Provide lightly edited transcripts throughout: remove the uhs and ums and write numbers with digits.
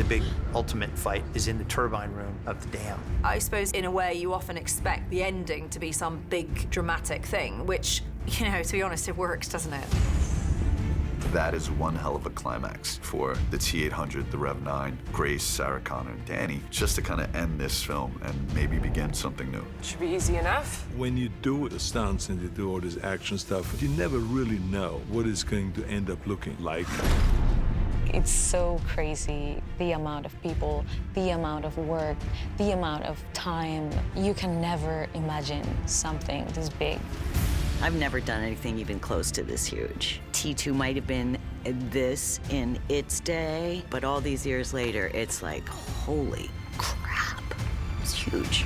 The big ultimate fight is in the turbine room of the dam. I suppose, in a way, you often expect the ending to be some big dramatic thing, which, you know, to be honest, it works, doesn't it? That is one hell of a climax for the T-800, the Rev-9, Grace, Sarah Connor, and Danny, just to kind of end this film and maybe begin something new. Should be easy enough. When you do the stunts and you do all this action stuff, you never really know what it's going to end up looking like. It's so crazy, the amount of people, the amount of work, the amount of time. You can never imagine something this big. I've never done anything even close to this huge. T2 might have been this in its day, but all these years later, it's like, holy crap, it's huge.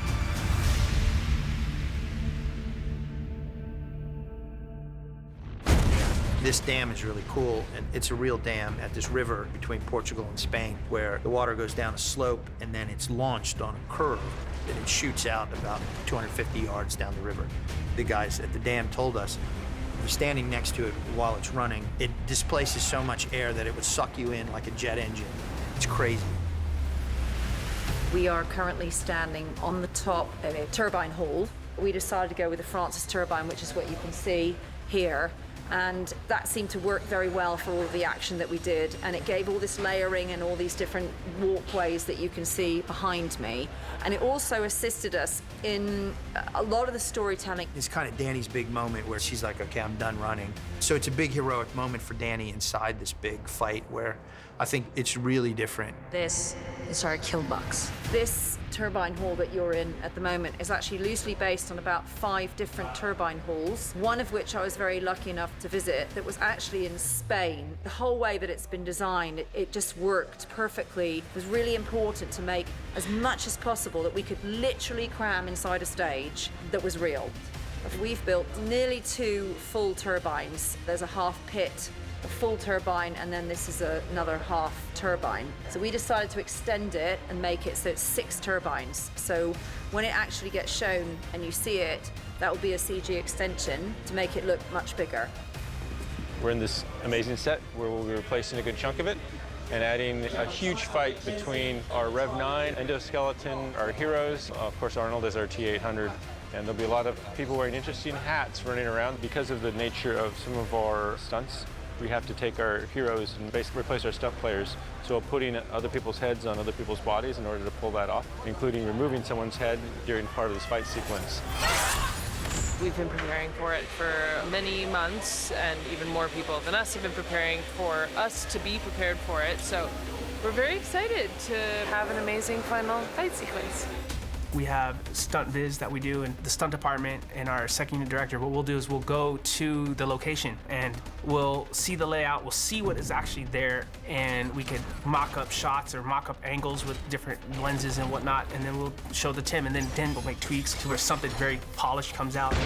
This dam is really cool, and it's a real dam at this river between Portugal and Spain, where the water goes down a slope, and then it's launched on a curve, and it shoots out about 250 yards down the river. The guys at the dam told us, if you're standing next to it while it's running, it displaces so much air that it would suck you in like a jet engine. It's crazy. We are currently standing on the top of a turbine hall. We decided to go with the Francis turbine, which is what you can see here. And that seemed to work very well for all of the action that we did. And it gave all this layering and all these different walkways that you can see behind me. And it also assisted us in a lot of the storytelling. It's kind of Danny's big moment where she's like, okay, I'm done running. So it's a big heroic moment for Danny inside this big fight where I think it's really different. This is our kill box. This turbine hall that you're in at the moment is actually loosely based on about 5 different turbine halls, one of which I was very lucky enough to visit that was actually in Spain. The whole way that it's been designed, it just worked perfectly. It was really important to make as much as possible that we could literally cram inside a stage that was real. We've built nearly 2 full turbines. There's a half pit, a full turbine, and then this is another half turbine. So we decided to extend it and make it so it's 6 turbines. So when it actually gets shown and you see it, that will be a CG extension to make it look much bigger. We're in this amazing set where we'll be replacing a good chunk of it and adding a huge fight between our Rev-9 endoskeleton, our heroes. Of course, Arnold is our T-800. And there'll be a lot of people wearing interesting hats running around because of the nature of some of our stunts. We have to take our heroes and basically replace our stunt players. So putting other people's heads on other people's bodies in order to pull that off, including removing someone's head during part of this fight sequence. We've been preparing for it for many months, and even more people than us have been preparing for us to be prepared for it. So we're very excited to have an amazing final fight sequence. We have stunt viz that we do in the stunt department, and our second unit director, what we'll do is we'll go to the location and we'll see the layout, we'll see what is actually there, and we could mock up shots or mock up angles with different lenses and whatnot, and then we'll show the Tim, and then we'll make tweaks to where something very polished comes out.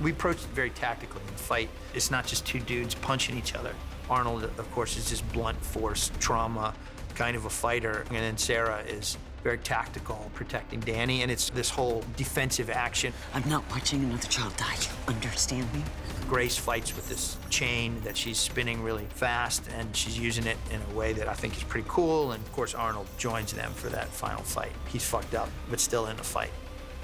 We approach it very tactically in the fight. It's not just 2 dudes punching each other. Arnold, of course, is just blunt force, trauma, kind of a fighter, and then Sarah is very tactical, protecting Danny, and it's this whole defensive action. I'm not watching another child die, you understand me? Grace fights with this chain that she's spinning really fast, and she's using it in a way that I think is pretty cool, and of course Arnold joins them for that final fight. He's fucked up, but still in the fight.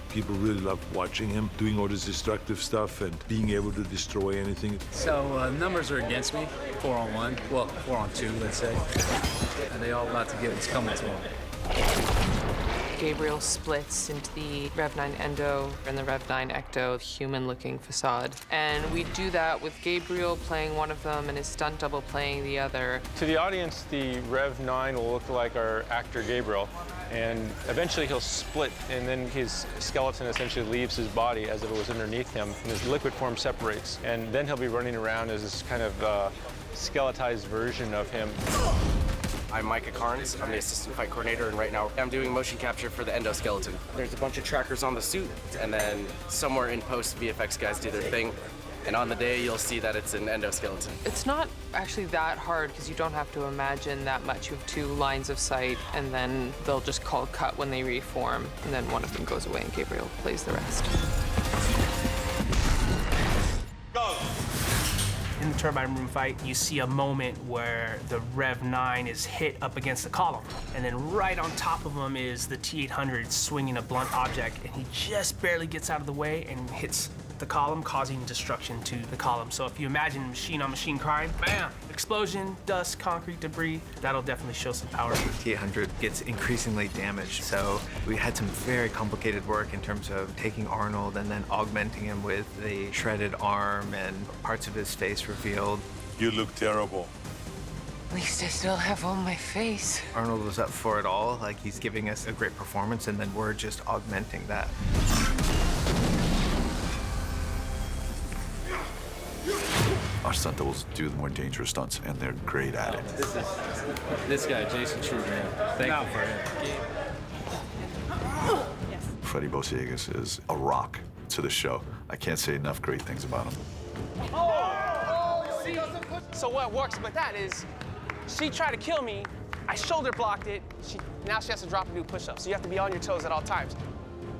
People really love watching him doing all this destructive stuff and being able to destroy anything. So numbers are against me, 4-on-1, well, 4-on-2, let's say. And they all about to get what's coming to them. Gabriel splits into the Rev-9 Endo and the Rev-9 Ecto, human-looking facade. And we do that with Gabriel playing one of them and his stunt double playing the other. To the audience, the Rev-9 will look like our actor Gabriel, and eventually he'll split, and then his skeleton essentially leaves his body as if it was underneath him, and his liquid form separates. And then he'll be running around as this kind of skeletized version of him. I'm Micah Carnes. I'm the assistant fight coordinator, and right now I'm doing motion capture for the endoskeleton. There's a bunch of trackers on the suit, and then somewhere in post, VFX guys do their thing. And on the day, you'll see that it's an endoskeleton. It's not actually that hard because you don't have to imagine that much. You have 2 lines of sight, and then they'll just call cut when they reform, and then one of them goes away and Gabriel plays the rest. In the turbine room fight, you see a moment where the Rev 9 is hit up against the column. And then right on top of him is the T-800 swinging a blunt object, and he just barely gets out of the way and hits the column, causing destruction to the column. So if you imagine machine-on-machine crime, bam, explosion, dust, concrete, debris, that'll definitely show some power. T-800 gets increasingly damaged, so we had some very complicated work in terms of taking Arnold and then augmenting him with the shredded arm and parts of his face revealed. You look terrible. At least I still have on my face. Arnold was up for it all, like he's giving us a great performance, and then we're just augmenting that. Our stunt doubles do the more dangerous stunts, and they're great at it. This guy, Jason Trudeau. Thank you for him. Freddie Bosiegas is a rock to the show. I can't say enough great things about him. So what works with that is, she tried to kill me, I shoulder blocked it, now she has to drop and do push-ups, so you have to be on your toes at all times.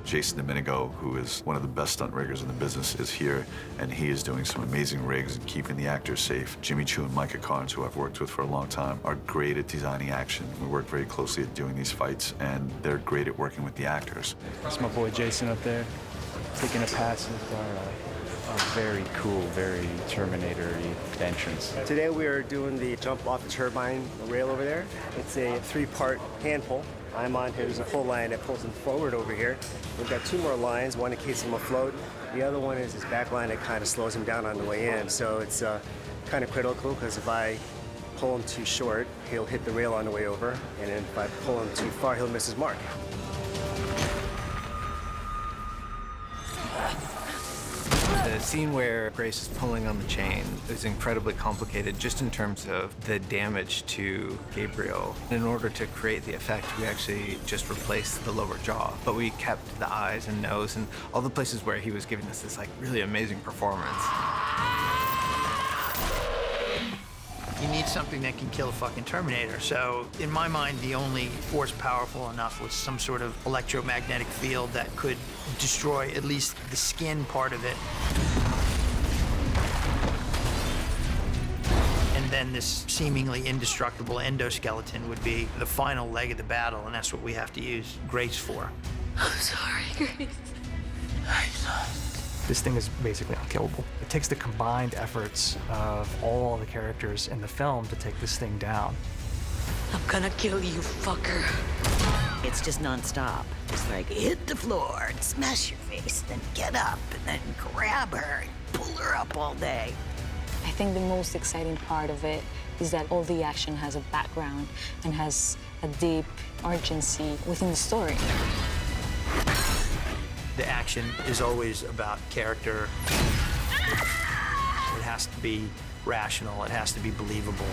Jason Domenico, who is one of the best stunt riggers in the business, is here, and he is doing some amazing rigs and keeping the actors safe. Jimmy Chu and Micah Carnes, who I've worked with for a long time, are great at designing action. We work very closely at doing these fights, and they're great at working with the actors. That's my boy Jason up there, taking a pass at our very cool, very Terminator-y entrance. Today we are doing the jump off the turbine rail over there. It's a 3-part hand pull. I'm on here. There's a pull line that pulls him forward over here. We've got 2 more lines, one that keeps him afloat. The other one is his back line that kind of slows him down on the way in. So it's kind of critical, because if I pull him too short, he'll hit the rail on the way over. And then if I pull him too far, he'll miss his mark. The scene where Grace is pulling on the chain is incredibly complicated just in terms of the damage to Gabriel. In order to create the effect, we actually just replaced the lower jaw, but we kept the eyes and nose and all the places where he was giving us this like really amazing performance. You need something that can kill a fucking Terminator. So in my mind, the only force powerful enough was some sort of electromagnetic field that could destroy at least the skin part of it. And then this seemingly indestructible endoskeleton would be the final leg of the battle, and that's what we have to use Grace for. I'm sorry, Grace. This thing is basically unkillable. It takes the combined efforts of all the characters in the film to take this thing down. I'm gonna kill you, fucker. It's just nonstop. It's like, hit the floor and smash your face, then get up and then grab her and pull her up all day. I think the most exciting part of it is that all the action has a background and has a deep urgency within the story. The action is always about character. It has to be rational. It has to be believable.